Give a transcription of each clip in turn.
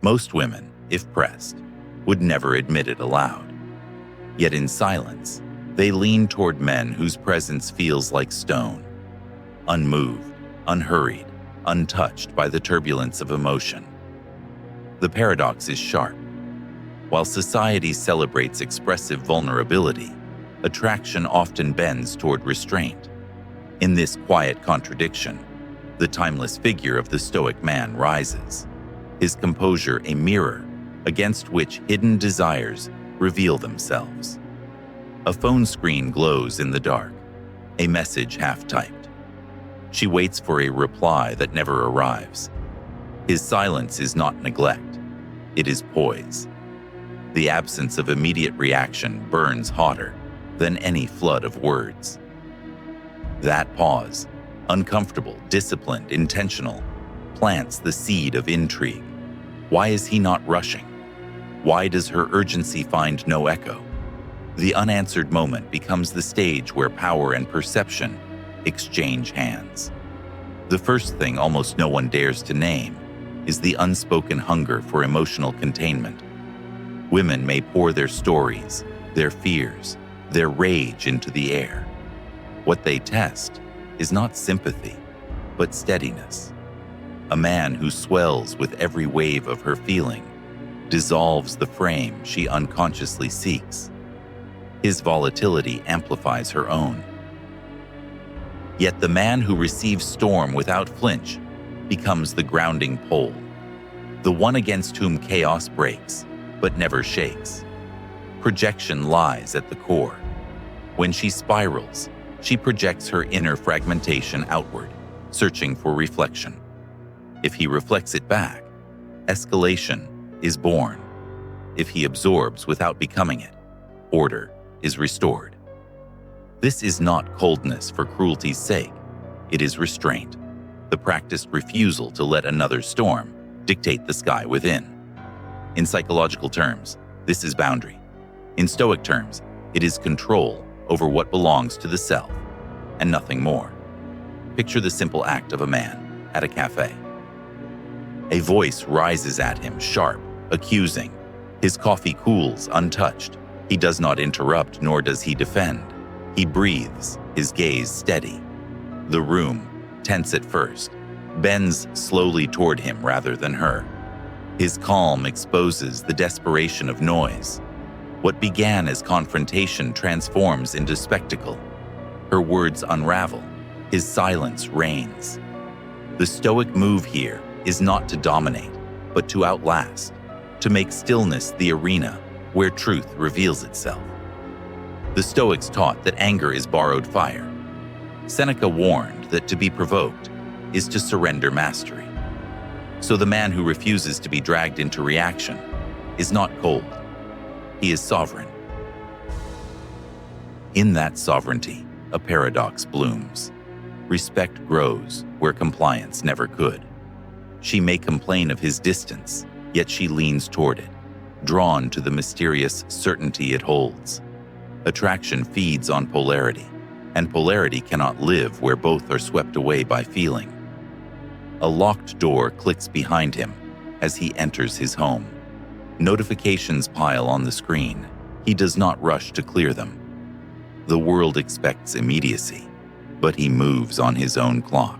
Most women, if pressed, would never admit it aloud. Yet in silence, they lean toward men whose presence feels like stone, unmoved, unhurried, untouched by the turbulence of emotion. The paradox is sharp. While society celebrates expressive vulnerability, attraction often bends toward restraint. In this quiet contradiction, the timeless figure of the Stoic man rises, his composure a mirror against which hidden desires reveal themselves. A phone screen glows in the dark, a message half-typed. She waits for a reply that never arrives. His silence is not neglect, it is poise. The absence of immediate reaction burns hotter than any flood of words. That pause, uncomfortable, disciplined, intentional, plants the seed of intrigue. Why is he not rushing? Why does her urgency find no echo? The unanswered moment becomes the stage where power and perception exchange hands. The first thing almost no one dares to name is the unspoken hunger for emotional containment. Women may pour their stories, their fears, their rage into the air. What they test is not sympathy, but steadiness. A man who swells with every wave of her feeling dissolves the frame she unconsciously seeks. His volatility amplifies her own. Yet the man who receives storm without flinch becomes the grounding pole, the one against whom chaos breaks, but never shakes. Projection lies at the core. When she spirals, she projects her inner fragmentation outward, searching for reflection. If he reflects it back, escalation is born. If he absorbs without becoming it, order is restored. This is not coldness for cruelty's sake. It is restraint, the practiced refusal to let another storm dictate the sky within. In psychological terms, this is boundary. In Stoic terms, it is control over what belongs to the self, and nothing more. Picture the simple act of a man at a cafe. A voice rises at him, sharp, accusing. His coffee cools, untouched. He does not interrupt, nor does he defend. He breathes, his gaze steady. The room, tense at first, bends slowly toward him rather than her. His calm exposes the desperation of noise. What began as confrontation transforms into spectacle. Her words unravel. His silence reigns. The Stoic move here is not to dominate, but to outlast, to make stillness the arena where truth reveals itself. The Stoics taught that anger is borrowed fire. Seneca warned that to be provoked is to surrender mastery. So the man who refuses to be dragged into reaction is not cold. He is sovereign. In that sovereignty, a paradox blooms. Respect grows where compliance never could. She may complain of his distance, yet she leans toward it, drawn to the mysterious certainty it holds. Attraction feeds on polarity, and polarity cannot live where both are swept away by feeling. A locked door clicks behind him as he enters his home. Notifications pile on the screen. He does not rush to clear them. The world expects immediacy, but he moves on his own clock.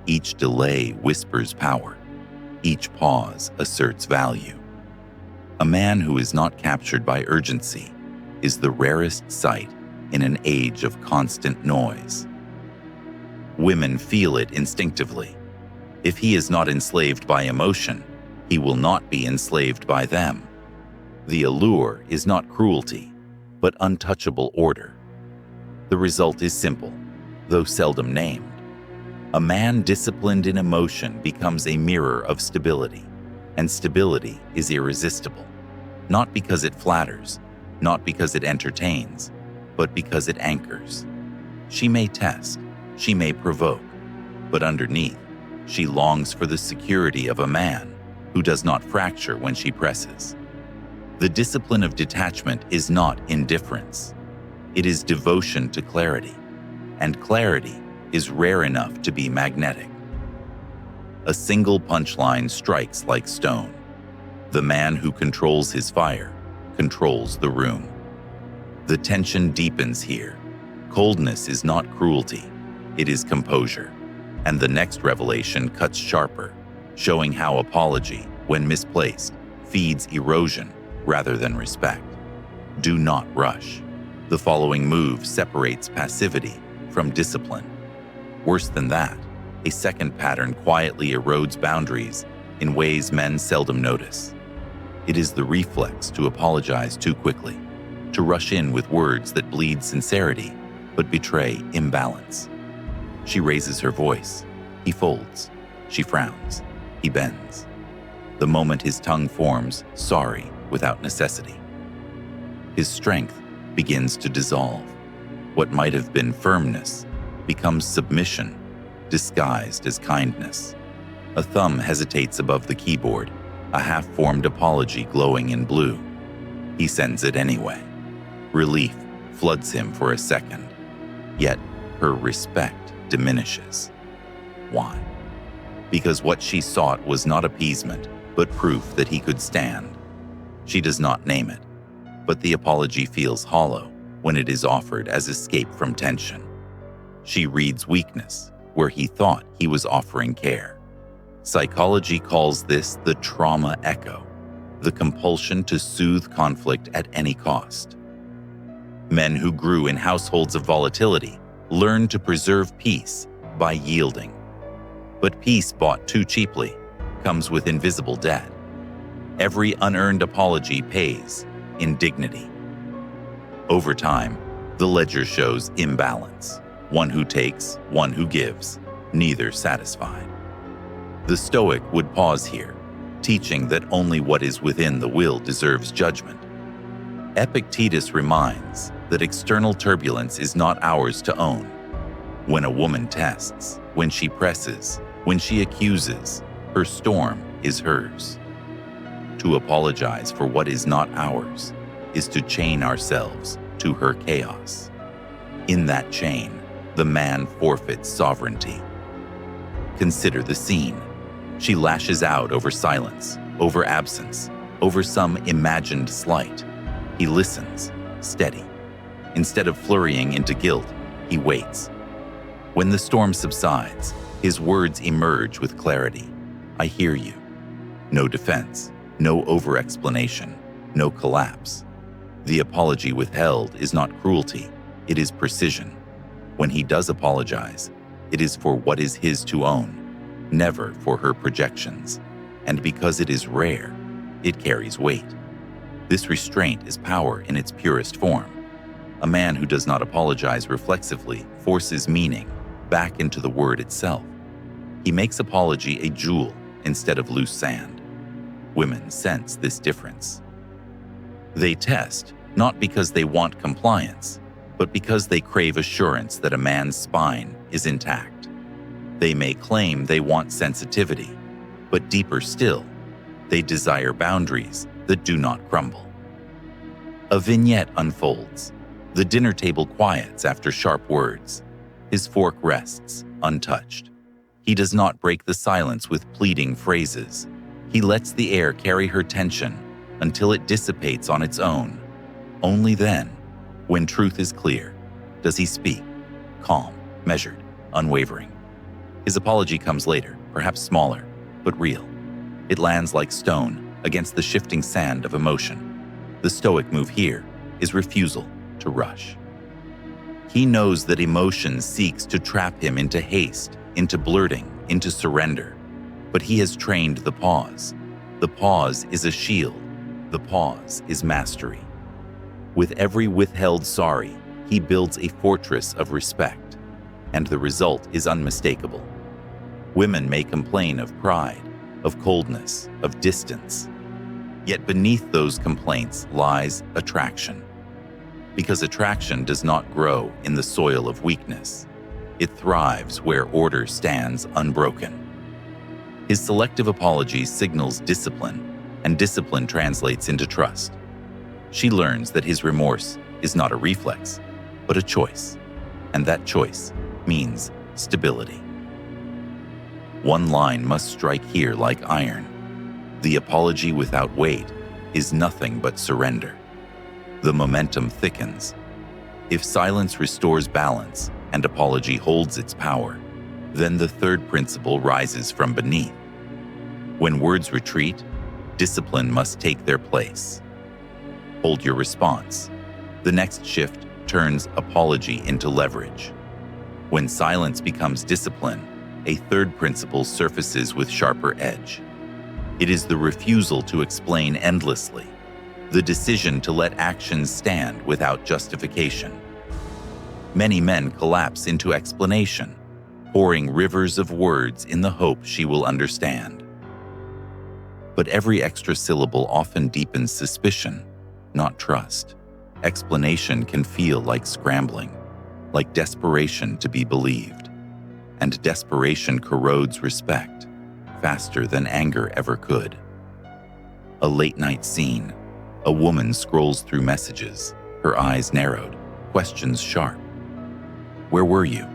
Each delay whispers power. Each pause asserts value. A man who is not captured by urgency is the rarest sight in an age of constant noise. Women feel it instinctively. If he is not enslaved by emotion, he will not be enslaved by them. The allure is not cruelty, but untouchable order. The result is simple, though seldom named. A man disciplined in emotion becomes a mirror of stability, and stability is irresistible, not because it flatters, not because it entertains, but because it anchors. She may test, she may provoke, but underneath, she longs for the security of a man who does not fracture when she presses. The discipline of detachment is not indifference. It is devotion to clarity, and clarity is rare enough to be magnetic. A single punchline strikes like stone. The man who controls his fire controls the room. The tension deepens here. Coldness is not cruelty, it is composure. And the next revelation cuts sharper, showing how apology, when misplaced, feeds erosion rather than respect. Do not rush. The following move separates passivity from discipline. Worse than that, a second pattern quietly erodes boundaries in ways men seldom notice. It is the reflex to apologize too quickly, to rush in with words that bleed sincerity but betray imbalance. She raises her voice. He folds. She frowns. He bends. The moment his tongue forms sorry without necessity, his strength begins to dissolve. What might have been firmness becomes submission, disguised as kindness. A thumb hesitates above the keyboard, a half-formed apology glowing in blue. He sends it anyway. Relief floods him for a second, yet her respect diminishes. Why? Because what she sought was not appeasement, but proof that he could stand. She does not name it, but the apology feels hollow when it is offered as escape from tension. She reads weakness where he thought he was offering care. Psychology calls this the trauma echo, the compulsion to soothe conflict at any cost. Men who grew in households of volatility learned to preserve peace by yielding. But peace bought too cheaply comes with invisible debt. Every unearned apology pays in dignity. Over time, the ledger shows imbalance. One who takes, one who gives, neither satisfied. The Stoic would pause here, teaching that only what is within the will deserves judgment. Epictetus reminds that external turbulence is not ours to own. When a woman tests, when she presses, when she accuses, her storm is hers. To apologize for what is not ours is to chain ourselves to her chaos. In that chain, the man forfeits sovereignty. Consider the scene. She lashes out over silence, over absence, over some imagined slight. He listens, steady. Instead of flurrying into guilt, he waits. When the storm subsides, his words emerge with clarity. I hear you. No defense, no over-explanation, no collapse. The apology withheld is not cruelty, it is precision. When he does apologize, it is for what is his to own, never for her projections. And because it is rare, it carries weight. This restraint is power in its purest form. A man who does not apologize reflexively forces meaning back into the word itself. He makes apology a jewel instead of loose sand. Women sense this difference. They test, not because they want compliance, but because they crave assurance that a man's spine is intact. They may claim they want sensitivity, but deeper still, they desire boundaries that do not crumble. A vignette unfolds. The dinner table quiets after sharp words. His fork rests, untouched. He does not break the silence with pleading phrases. He lets the air carry her tension until it dissipates on its own. Only then, when truth is clear, does he speak, calm, measured, unwavering. His apology comes later, perhaps smaller, but real. It lands like stone against the shifting sand of emotion. The Stoic move here is refusal to rush. He knows that emotion seeks to trap him into haste, into blurting, into surrender. But he has trained the pause. The pause is a shield. The pause is mastery. With every withheld sorry, he builds a fortress of respect, and the result is unmistakable. Women may complain of pride, of coldness, of distance. Yet beneath those complaints lies attraction. Because attraction does not grow in the soil of weakness. It thrives where order stands unbroken. His selective apology signals discipline, and discipline translates into trust. She learns that his remorse is not a reflex, but a choice, and that choice means stability. One line must strike here like iron. The apology without weight is nothing but surrender. The momentum thickens. If silence restores balance and apology holds its power, then the third principle rises from beneath. When words retreat, discipline must take their place. Hold your response. The next shift turns apology into leverage. When silence becomes discipline, a third principle surfaces with sharper edge. It is the refusal to explain endlessly, the decision to let actions stand without justification. Many men collapse into explanation, pouring rivers of words in the hope she will understand. But every extra syllable often deepens suspicion, not trust. Explanation can feel like scrambling, like desperation to be believed. And desperation corrodes respect faster than anger ever could. A late-night scene. A woman scrolls through messages, her eyes narrowed, questions sharp. "Where were you?"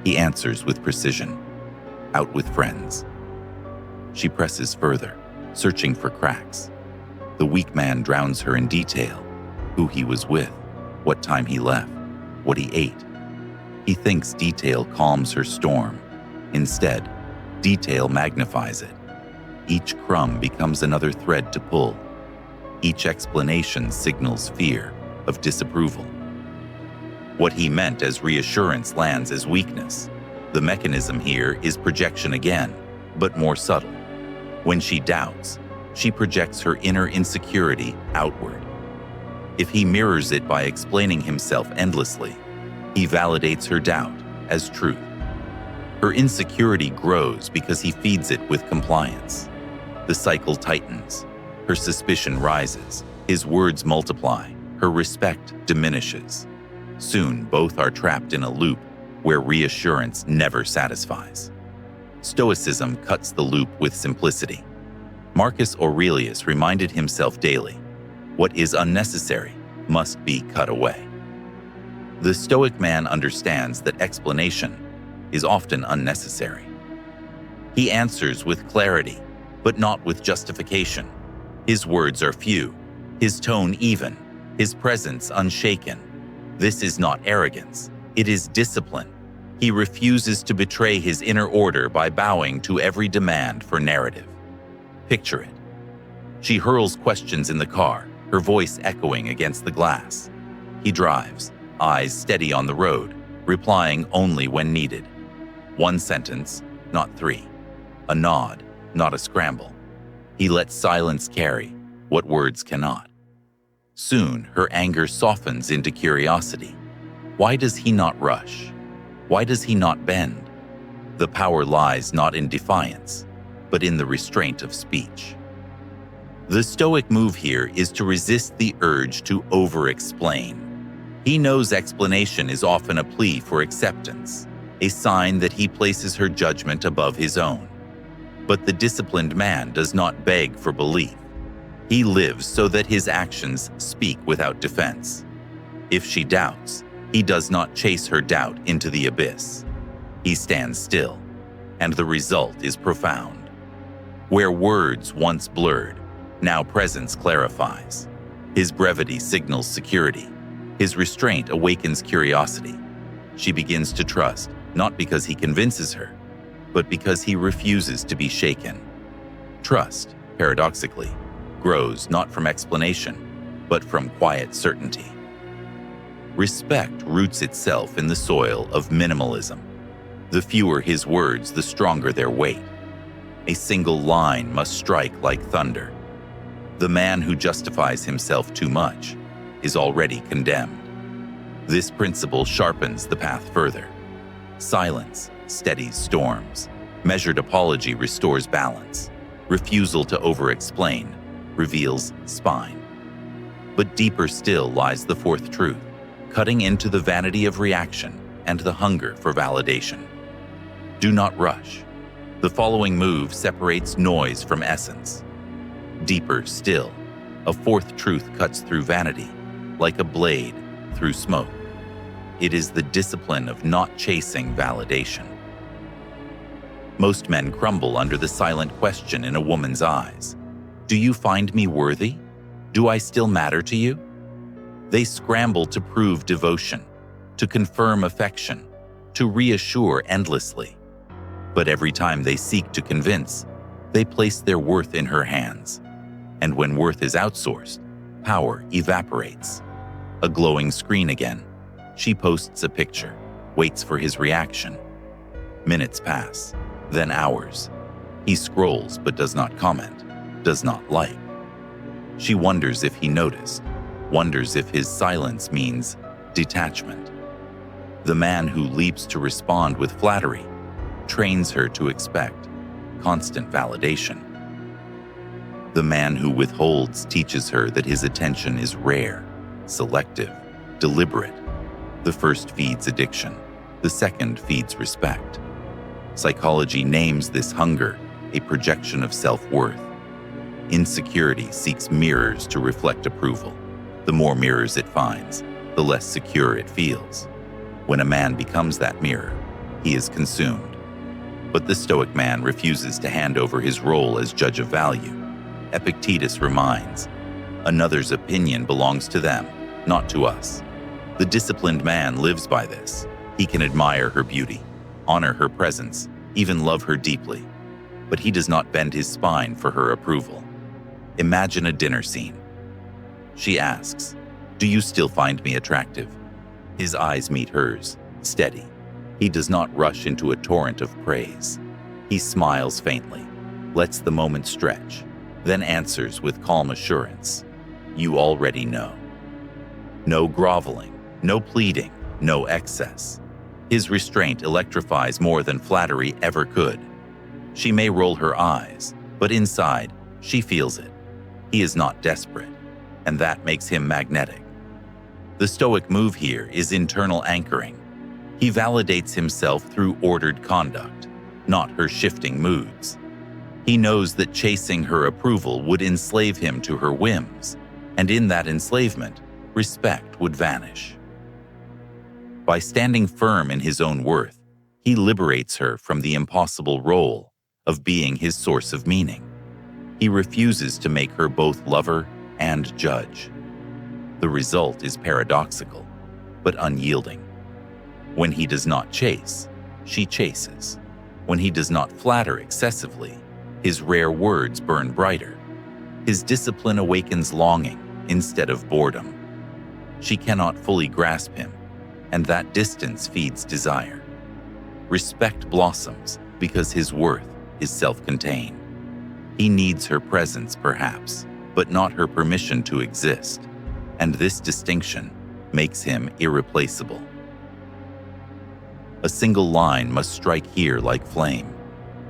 He answers with precision. "Out with friends." She presses further, searching for cracks. The weak man drowns her in detail: who he was with, what time he left, what he ate. He thinks detail calms her storm. Instead, detail magnifies it. Each crumb becomes another thread to pull. Each explanation signals fear of disapproval. What he meant as reassurance lands as weakness. The mechanism here is projection again, but more subtle. When she doubts, she projects her inner insecurity outward. If he mirrors it by explaining himself endlessly, he validates her doubt as truth. Her insecurity grows because he feeds it with compliance. The cycle tightens. Her suspicion rises. His words multiply. Her respect diminishes. Soon, both are trapped in a loop where reassurance never satisfies. Stoicism cuts the loop with simplicity. Marcus Aurelius reminded himself daily, what is unnecessary must be cut away. The Stoic man understands that explanation is often unnecessary. He answers with clarity, but not with justification. His words are few, his tone even, his presence unshaken. This is not arrogance, it is discipline. He refuses to betray his inner order by bowing to every demand for narrative. Picture it. She hurls questions in the car, her voice echoing against the glass. He drives, eyes steady on the road, replying only when needed. One sentence, not three. A nod, not a scramble. He lets silence carry what words cannot. Soon, her anger softens into curiosity. Why does he not rush? Why does he not bend? The power lies not in defiance, but in the restraint of speech. The Stoic move here is to resist the urge to over-explain. He knows explanation is often a plea for acceptance, a sign that he places her judgment above his own. But the disciplined man does not beg for belief. He lives so that his actions speak without defense. If she doubts, he does not chase her doubt into the abyss. He stands still, and the result is profound. Where words once blurred, now presence clarifies. His brevity signals security. His restraint awakens curiosity. She begins to trust, not because he convinces her, but because he refuses to be shaken. Trust, paradoxically, grows not from explanation, but from quiet certainty. Respect roots itself in the soil of minimalism. The fewer his words, the stronger their weight. A single line must strike like thunder. The man who justifies himself too much is already condemned. This principle sharpens the path further. Silence steadies storms. Measured apology restores balance. Refusal to over-explain reveals spine. But deeper still lies the fourth truth, cutting into the vanity of reaction and the hunger for validation. Do not rush. The following move separates noise from essence. Deeper still, a fourth truth cuts through vanity, like a blade through smoke. It is the discipline of not chasing validation. Most men crumble under the silent question in a woman's eyes. Do you find me worthy? Do I still matter to you? They scramble to prove devotion, to confirm affection, to reassure endlessly. But every time they seek to convince, they place their worth in her hands. And when worth is outsourced, power evaporates. A glowing screen again. She posts a picture, waits for his reaction. Minutes pass, then hours. He scrolls but does not comment, does not like. She wonders if he noticed, wonders if his silence means detachment. The man who leaps to respond with flattery trains her to expect constant validation. The man who withholds teaches her that his attention is rare, selective, deliberate. The first feeds addiction, the second feeds respect. Psychology names this hunger a projection of self-worth. Insecurity seeks mirrors to reflect approval. The more mirrors it finds, the less secure it feels. When a man becomes that mirror, he is consumed. But the Stoic man refuses to hand over his role as judge of value. Epictetus reminds, another's opinion belongs to them, not to us. The disciplined man lives by this. He can admire her beauty, honor her presence, even love her deeply. But he does not bend his spine for her approval. Imagine a dinner scene. She asks, "Do you still find me attractive?" His eyes meet hers, steady. He does not rush into a torrent of praise. He smiles faintly, lets the moment stretch, then answers with calm assurance, "You already know." No groveling, no pleading, no excess. His restraint electrifies more than flattery ever could. She may roll her eyes, but inside, she feels it. He is not desperate, and that makes him magnetic. The Stoic move here is internal anchoring. He validates himself through ordered conduct, not her shifting moods. He knows that chasing her approval would enslave him to her whims, and in that enslavement, respect would vanish. By standing firm in his own worth, he liberates her from the impossible role of being his source of meaning. He refuses to make her both lover and judge. The result is paradoxical, but unyielding. When he does not chase, she chases. When he does not flatter excessively, his rare words burn brighter. His discipline awakens longing instead of boredom. She cannot fully grasp him, and that distance feeds desire. Respect blossoms because his worth is self-contained. He needs her presence, perhaps, but not her permission to exist, and this distinction makes him irreplaceable. A single line must strike here like flame.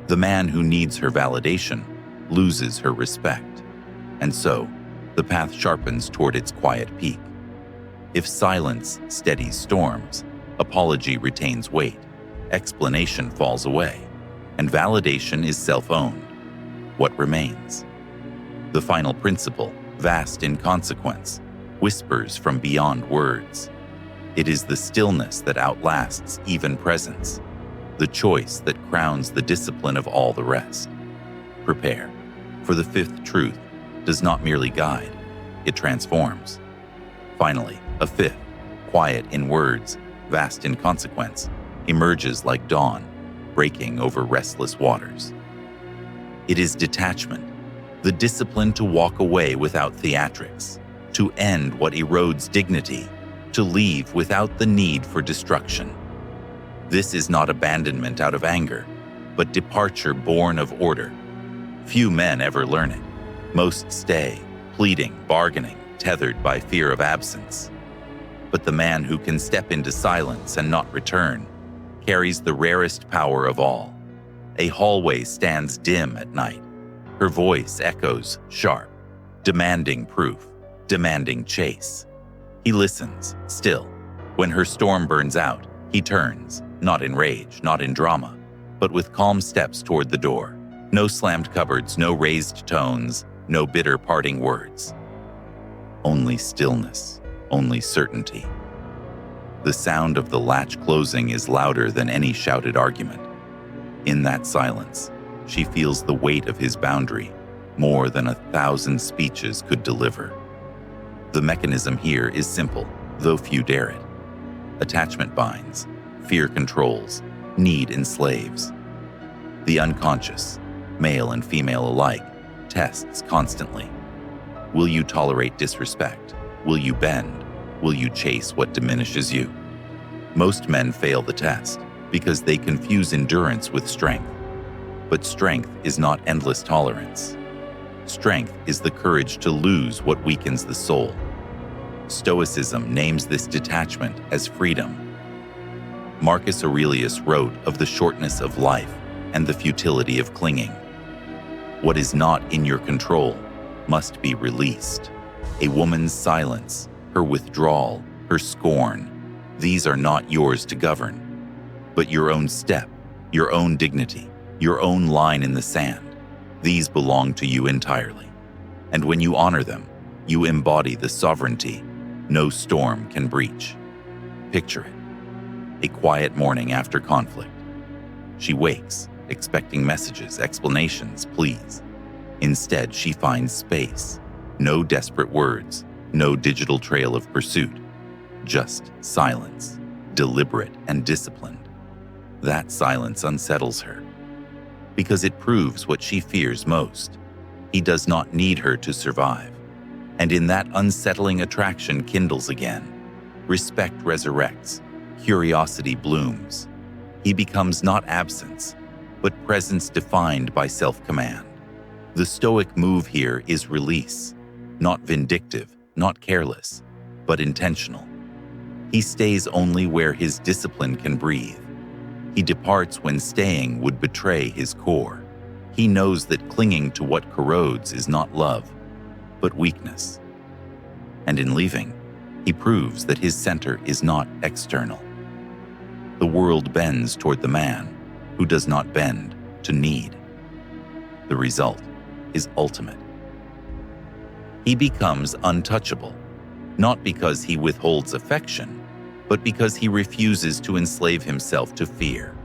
The man who needs her validation loses her respect, and so the path sharpens toward its quiet peak. If silence steadies storms, apology retains weight, explanation falls away, and validation is self-owned. What remains? The final principle, vast in consequence, whispers from beyond words. It is the stillness that outlasts even presence, the choice that crowns the discipline of all the rest. Prepare, for the fifth truth does not merely guide, it transforms. Finally, a fifth, quiet in words, vast in consequence, emerges like dawn, breaking over restless waters. It is detachment, the discipline to walk away without theatrics, to end what erodes dignity, to leave without the need for destruction. This is not abandonment out of anger, but departure born of order. Few men ever learn it. Most stay, pleading, bargaining, tethered by fear of absence. But the man who can step into silence and not return carries the rarest power of all. A hallway stands dim at night. Her voice echoes sharp, demanding proof, demanding chase. He listens, still. When her storm burns out, he turns, not in rage, not in drama, but with calm steps toward the door. No slammed cupboards, no raised tones, no bitter parting words. Only stillness, only certainty. The sound of the latch closing is louder than any shouted argument. In that silence, she feels the weight of his boundary more than 1,000 speeches could deliver. The mechanism here is simple, though few dare it. Attachment binds, fear controls, need enslaves. The unconscious, male and female alike, tests constantly. Will you tolerate disrespect? Will you bend? Will you chase what diminishes you? Most men fail the test because they confuse endurance with strength. But strength is not endless tolerance. Strength is the courage to lose what weakens the soul. Stoicism names this detachment as freedom. Marcus Aurelius wrote of the shortness of life and the futility of clinging. What is not in your control must be released. A woman's silence, her withdrawal, her scorn, these are not yours to govern, but your own step, your own dignity, your own line in the sand. These belong to you entirely. And when you honor them, you embody the sovereignty no storm can breach. Picture it. A quiet morning after conflict. She wakes, expecting messages, explanations, pleas. Instead, she finds space. No desperate words, no digital trail of pursuit. Just silence, deliberate and disciplined. That silence unsettles her, because it proves what she fears most. He does not need her to survive. And in that unsettling attraction kindles again. Respect resurrects, curiosity blooms. He becomes not absence, but presence defined by self-command. The Stoic move here is release, not vindictive, not careless, but intentional. He stays only where his discipline can breathe. He departs when staying would betray his core. He knows that clinging to what corrodes is not love, but weakness. And in leaving, he proves that his center is not external. The world bends toward the man who does not bend to need. The result is ultimate. He becomes untouchable, not because he withholds affection, but because he refuses to enslave himself to fear.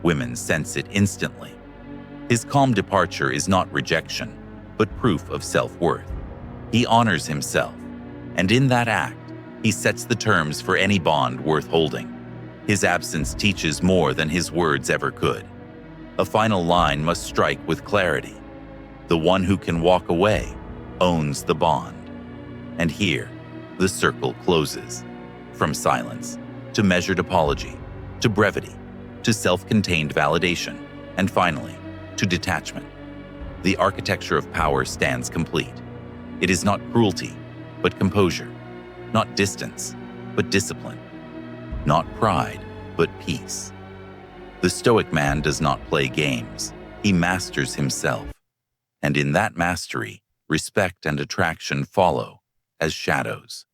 Women sense it instantly. His calm departure is not rejection, but proof of self-worth. He honors himself, and in that act, he sets the terms for any bond worth holding. His absence teaches more than his words ever could. A final line must strike with clarity. The one who can walk away owns the bond. And here, the circle closes. From silence, to measured apology, to brevity, to self-contained validation, and finally, to detachment. The architecture of power stands complete. It is not cruelty, but composure. Not distance, but discipline. Not pride, but peace. The Stoic man does not play games. He masters himself. And in that mastery, respect and attraction follow as shadows.